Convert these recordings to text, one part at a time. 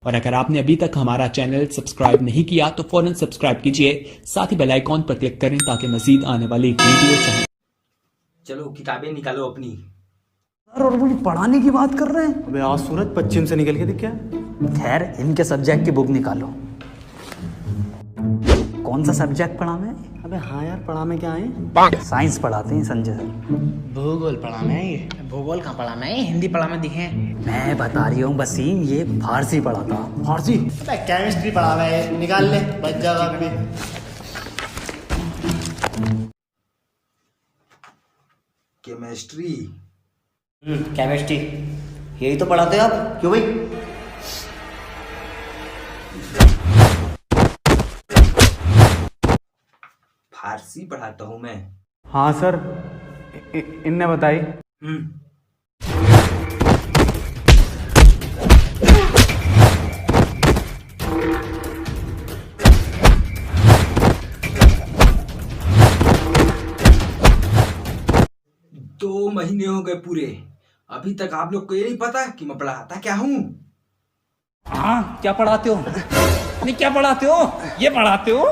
और अगर आपने अभी तक हमारा चैनल सब्सक्राइब नहीं किया तो फौरन सब्सक्राइब कीजिए, साथ ही बेल आइकॉन पर क्लिक करें ताकि मजीद आने वाली वीडियो चाहें। चलो किताबें निकालो अपनी। सर और मुझे पढ़ाने की बात कर रहे हैं। अबे आज सूरज पश्चिम से निकल के दिख क्या? खैर इनके सब्जेक्ट की बुक निकालो। कौन सा सब्जेक्ट पढ़ा मैं? अबे हाँ यार, पढ़ा में क्या है? साइंस पढ़ाते हैं संजय सर। भूगोल पढ़ा मैं ये। भूगोल कहाँ पढ़ा मैं? हिंदी पढ़ा मैं दिखे। मैं बता रही हूँ वसीम, ये फारसी पढ़ा था। फारसी? केमिस्ट्री पढ़ा मैं, निकाल ले बच जाएगा अभी। केमिस्ट्री? केमिस्ट्री यही तो पढ़ाते हो आप, क्यों भाई? फारसी पढ़ाता हूँ मैं। हाँ सर, इनने बताई। दो महीने हो गए पूरे, अभी तक आप लोग को ये नहीं पता कि मैं पढ़ाता क्या हूँ। हाँ क्या पढ़ाते हो? नहीं क्या पढ़ाते हो? ये पढ़ाते हो?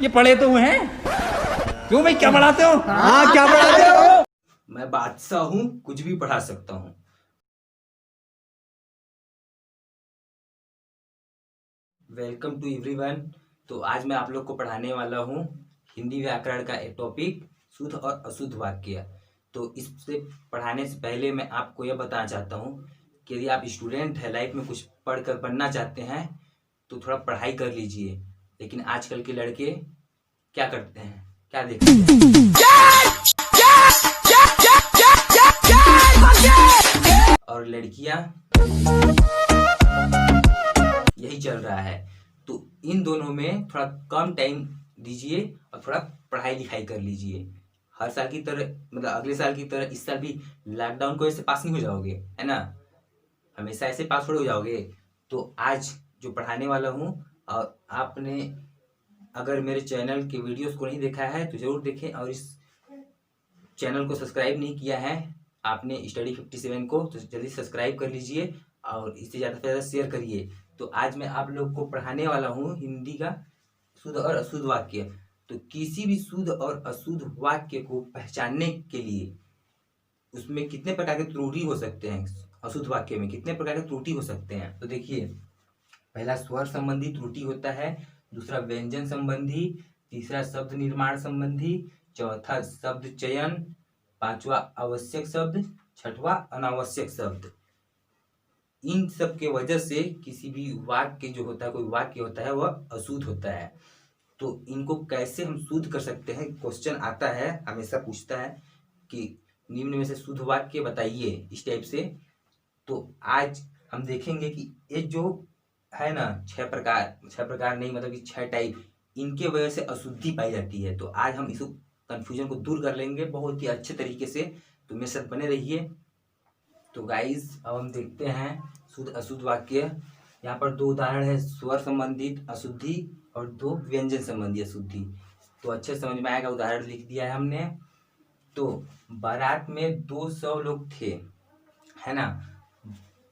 ये पढ़े तो हैं? क्यों भाई क्या पढ़ाते हो? हाँ क्या पढ़ाते हो? मैं बादशाह हूँ, कुछ भी पढ़ा सकता हूँ। Welcome to everyone. तो आज मैं आप लोग को पढ़ाने वाला हूँ हिंदी व्याकरण का एक टॉपिक, शुद्ध और अशुद्ध वाक्य। तो इससे पढ़ाने से पहले मैं आपको यह बताना चाहता हूँ कि यदि आप स्टूडेंट है, लाइफ में कुछ पढ़कर बनना चाहते हैं तो थोड़ा पढ़ाई कर लीजिए। लेकिन आजकल के लड़के क्या करते हैं, क्या देखते हैं, और लड़कियां यही चल रहा है। तो इन दोनों में थोड़ा कम टाइम दीजिए और थोड़ा पढ़ाई लिखाई कर लीजिए। हर साल की तरह, मतलब अगले साल की तरह इस साल भी लॉकडाउन को ऐसे पास नहीं हो जाओगे, है ना? हमेशा ऐसे पास थोड़े हो जाओगे। तो आज जो पढ़ाने वाला हूँ, और आपने अगर मेरे चैनल के वीडियोस को नहीं देखा है तो जरूर देखें, और इस चैनल को सब्सक्राइब नहीं किया है आपने स्टडी 57 को, तो जल्दी सब्सक्राइब कर लीजिए और इसे ज़्यादा से ज़्यादा शेयर करिए। तो आज मैं आप लोग को पढ़ाने वाला हूँ हिंदी का शुद्ध और अशुद्ध वाक्य। तो किसी भी शुद्ध और अशुद्ध वाक्य को पहचानने के लिए उसमें कितने प्रकार के त्रुटि हो सकते हैं, अशुद्ध वाक्य में कितने प्रकार के त्रुटि हो सकते हैं। तो देखिए, पहला स्वर संबंधी त्रुटि होता है, दूसरा व्यंजन संबंधी, तीसरा शब्द निर्माण संबंधी, चौथा शब्द चयन, पांचवा आवश्यक शब्द, छठवा अनावश्यक शब्द। इन सब के वजह से किसी भी वाक्य जो होता है, कोई वाक्य होता है, वह अशुद्ध होता है। तो इनको कैसे हम शुद्ध कर सकते हैं, क्वेश्चन आता है, हमेशा पूछता है कि निम्न में से शुद्ध वाक्य बताइए, इस टाइप से। तो आज हम देखेंगे कि ये जो है ना, छह प्रकार नहीं, मतलब कि 6 टाइप, इनके वजह से अशुद्धि पाई जाती है। तो आज हम इस कंफ्यूजन को दूर कर लेंगे बहुत ही अच्छे तरीके से। तो मेरे साथ बने रहिए। तो गाइस, अब हम देखते हैं शुद्ध अशुद्ध वाक्य। यहाँ पर 2 उदाहरण है, स्वर संबंधित अशुद्धि और 2 व्यंजन संबंधी अशुद्धि। तो अच्छे समझ में आएगा, उदाहरण लिख दिया है हमने। तो बारात में 200 लोग थे, है ना?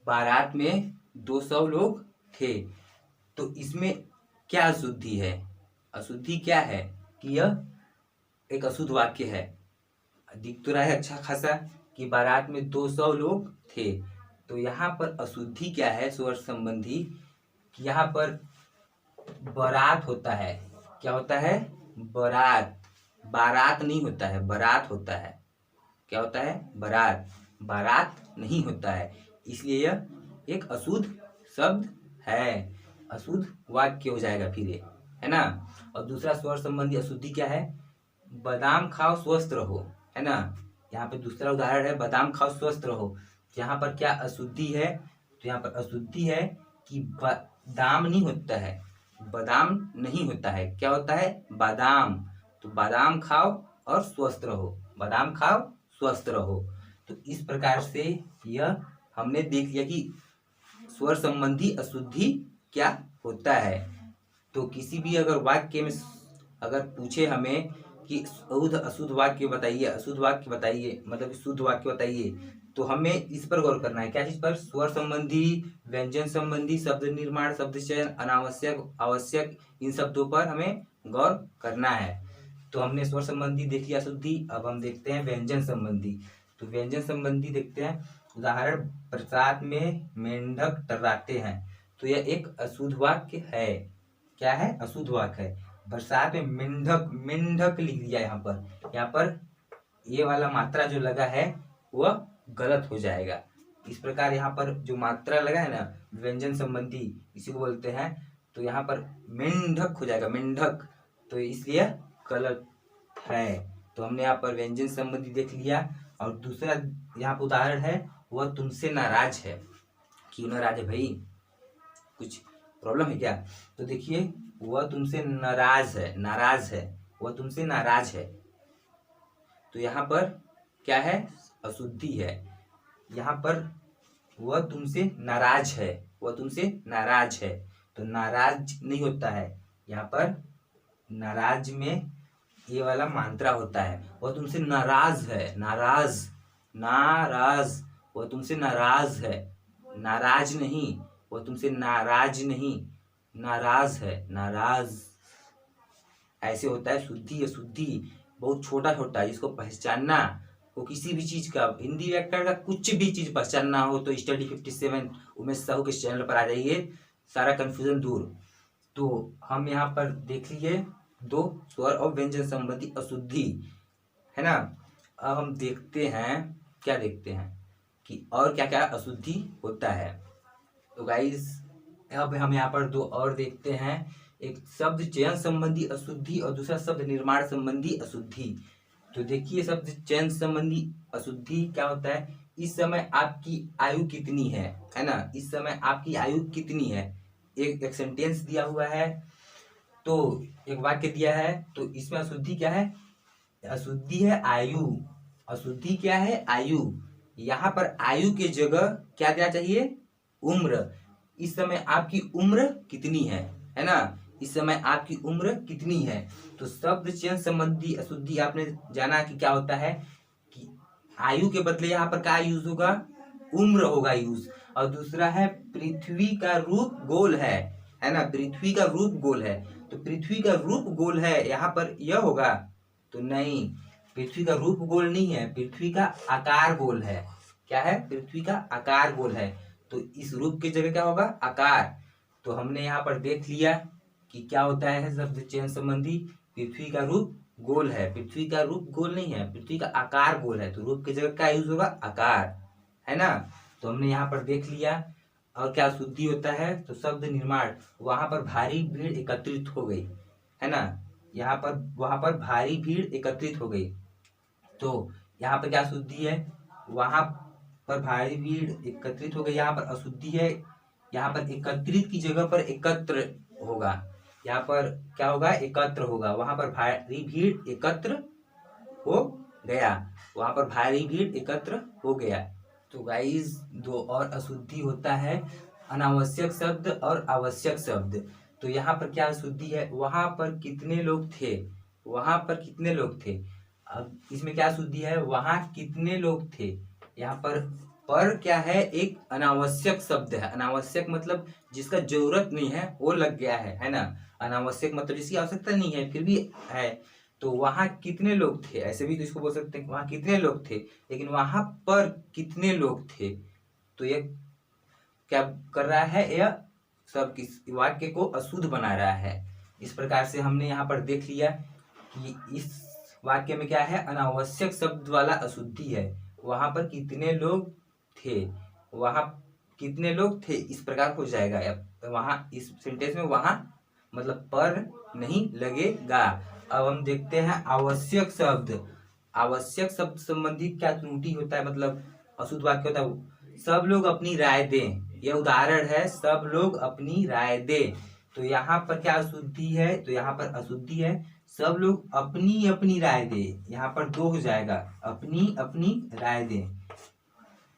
बारात में 200 लोग थे। तो इसमें क्या अशुद्धि है? अशुद्धि क्या है कि यह एक अशुद्ध वाक्य है। दिख तो रहा है अच्छा खासा कि बारात में 200 लोग थे। तो यहाँ पर अशुद्धि क्या है स्वर संबंधी, कि यहाँ पर बारात होता है। क्या होता है? बारात। बारात नहीं होता है, बारात होता है। क्या होता है? बारात। बारात नहीं होता है, इसलिए यह एक अशुद्ध शब्द है, अशुद्ध वाक्य हो जाएगा फिर ये, है ना? और दूसरा स्वर संबंधी अशुद्धि क्या है? बादाम खाओ स्वस्थ रहो, है ना? यहाँ पे दूसरा उदाहरण है, बादाम खाओ स्वस्थ रहो। यहाँ पर क्या अशुद्धि है? तो यहाँ पर अशुद्धि है कि बादाम नहीं होता है, बादाम नहीं होता है। क्या होता है? बादाम। तो बादाम खाओ और स्वस्थ रहो, बादाम खाओ स्वस्थ रहो। तो इस प्रकार से यह हमने देख लिया कि स्वर संबंधी अशुद्धि क्या होता है। तो किसी भी अगर वाक्य में अगर पूछे हमें कि शुद्ध अशुद्ध वाक्य बताइए, अशुद्ध वाक्य बताइए, मतलब शुद्ध वाक्य बताइए, तो हमें इस पर गौर करना है। क्या चीज पर? स्वर संबंधी, व्यंजन संबंधी, शब्द निर्माण, शब्द चयन, अनावश्यक, आवश्यक, इन शब्दों पर हमें गौर करना है। तो हमने स्वर संबंधी देख लिया अशुद्धि, अब हम देखते हैं व्यंजन संबंधी। तो व्यंजन संबंधी देखते हैं। उदाहरण, बरसात में मेंढक टर्राते हैं। तो यह एक अशुद्ध वाक्य है। क्या है? अशुद्ध वाक्य है। बरसात में मेंढक, मेंढक लिख दिया यहाँ पर ये वाला मात्रा जो लगा है वह गलत हो जाएगा। इस प्रकार यहाँ पर जो मात्रा लगा है ना व्यंजन संबंधी, इसी को बोलते हैं। तो यहाँ पर मेंढक हो जाएगा, मेंढक, तो इसलिए गलत है। तो हमने यहाँ पर व्यंजन संबंधी देख लिया। और दूसरा यहाँ पर उदाहरण है, वह तुमसे नाराज है। क्यों नाराज है भाई? कुछ प्रॉब्लम है क्या? तो देखिए, वह तुमसे नाराज है, नाराज है, वह तुमसे नाराज है। तो यहाँ पर क्या है? अशुद्धि है। यहाँ पर वह तुमसे नाराज है, वह तुमसे नाराज है, तो नाराज नहीं होता है। यहाँ पर नाराज में ये वाला मात्रा होता है। वह तुमसे नाराज है, नाराज, नाराज, वह तुमसे नाराज है, नाराज नहीं, वह तुमसे नाराज नहीं, नाराज है, नाराज। ऐसे होता है। शुद्धि अशुद्धि बहुत छोटा छोटा है, जिसको पहचानना वो किसी भी चीज का, हिंदी व्याकरण का कुछ भी चीज पहचानना हो तो स्टडी 57 उमेश साहू के चैनल पर आ जाइए, सारा कंफ्यूजन दूर। तो हम यहाँ पर देख लिए दो स्वर और व्यंजन संबंधी अशुद्धि, है ना। अब हम देखते हैं, क्या देखते हैं कि और क्या क्या अशुद्धि होता है। तो गाइस अब हम यहाँ पर दो और देखते हैं, एक शब्द चयन संबंधी अशुद्धि और दूसरा शब्द निर्माण संबंधी अशुद्धि। तो देखिए, शब्द चयन संबंधी अशुद्धि क्या होता है? इस समय आपकी आयु कितनी है ना, इस समय आपकी आयु कितनी है। एक सेंटेंस दिया हुआ है, तो एक वाक्य दिया है, तो इसमें अशुद्धि क्या है? अशुद्धि है आयु। अशुद्धि क्या है? आयु। यहाँ पर आयु के जगह क्या देना चाहिए? उम्र। इस समय आपकी उम्र कितनी है ना, इस समय आपकी उम्र कितनी है। तो शब्द चयन संबंधी अशुद्धि आपने जाना कि क्या होता है कि आयु के बदले यहाँ पर क्या यूज होगा? उम्र होगा यूज। और दूसरा है पृथ्वी का रूप गोल है ना, पृथ्वी का रूप गोल है। तो पृथ्वी का रूप गोल है, यहाँ पर यह होगा? तो नहीं, पृथ्वी का रूप गोल नहीं है, पृथ्वी का आकार गोल है। क्या है? पृथ्वी का आकार गोल है। तो इस रूप की जगह क्या होगा? आकार। तो हमने यहाँ पर देख लिया कि क्या होता है शब्द चयन संबंधी। पृथ्वी का रूप गोल है, पृथ्वी का रूप गोल नहीं है, पृथ्वी का आकार गोल है। तो रूप की जगह क्या यूज होगा? आकार, है ना। तो हमने यहाँ पर देख लिया। और क्या शुद्धि होता है? तो शब्द निर्माण, वहां पर भारी भीड़ एकत्रित हो गई, है ना, यहाँ पर वहां पर भारी भीड़ एकत्रित हो गई। तो यहाँ पर क्या शुद्धि है? वहां पर भारी भीड़ एकत्रित हो गई, यहाँ पर अशुद्धि है। यहाँ पर एकत्रित की जगह पर एकत्र होगा, यहाँ पर क्या होगा? एकत्र होगा। वहां पर भारी भीड़ एकत्र हो गया, वहां पर भारी भीड़ एकत्र हो गया। तो गाइस दो और अशुद्धि होता है, अनावश्यक शब्द और आवश्यक शब्द। तो यहाँ पर क्या अशुद्धि है? वहां पर कितने लोग थे, वहां पर कितने लोग थे। अब इसमें क्या अशुद्धि है? वहां कितने लोग थे। यहाँ पर क्या है? एक अनावश्यक शब्द है। अनावश्यक मतलब जिसका जरूरत नहीं है वो लग गया है ना। अनावश्यक मतलब जिसकी आवश्यकता नहीं है फिर भी है। तो वहां कितने लोग थे, ऐसे भी तो इसको बोल सकते हैं, वहां कितने लोग थे, लेकिन वहां पर कितने लोग थे। तो ये क्या कर रहा है? यह सब किस वाक्य को अशुद्ध बना रहा है। इस प्रकार से हमने यहाँ पर देख लिया कि इस वाक्य में क्या है? अनावश्यक शब्द वाला अशुद्धि है। वहां पर कितने लोग थे, वहां कितने लोग थे, इस प्रकार हो जाएगा। अब वहां इस सेंटेंस में वहां मतलब पर नहीं लगेगा। अब हम देखते हैं आवश्यक शब्द। आवश्यक शब्द संबंधी क्या त्रुटि होता है, मतलब अशुद्ध वाक्य होता है? सब लोग अपनी राय दें। यह उदाहरण है, सब लोग अपनी राय दें। तो यहाँ पर क्या अशुद्धि है? तो यहाँ पर अशुद्धि है सब लोग अपनी अपनी राय दें। यहाँ पर दो हो जाएगा, अपनी अपनी राय दें।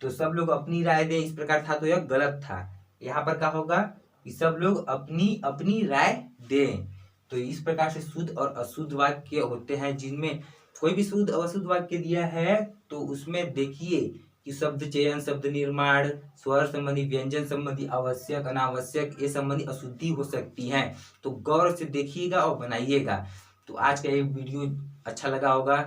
तो सब लोग अपनी राय दें इस प्रकार था तो यह गलत था। यहाँ पर क्या होगा कि सब लोग अपनी अपनी राय दें। तो इस प्रकार से शुद्ध और अशुद्ध वाक्य होते हैं, जिनमें कोई भी शुद्ध और अशुद्ध वाक्य दिया है तो उसमें देखिए कि शब्द चयन, शब्द निर्माण, स्वर संबंधी, व्यंजन संबंधी, आवश्यक, अनावश्यक, ये संबंधी अशुद्धि हो सकती है। तो गौर से देखिएगा और बनाइएगा। तो आज का ये वीडियो अच्छा लगा होगा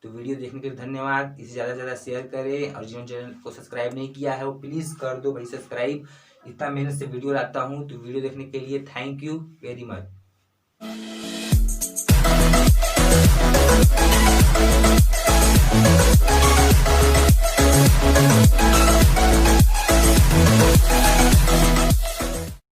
तो वीडियो देखने के लिए धन्यवाद। इसे ज़्यादा से ज़्यादा शेयर करें और जिन्होंने चैनल को सब्सक्राइब नहीं किया है वो प्लीज़ कर दो भाई सब्सक्राइब। इतना मेहनत से वीडियो लाता हूँ तो वीडियो देखने के लिए थैंक यू वेरी मच।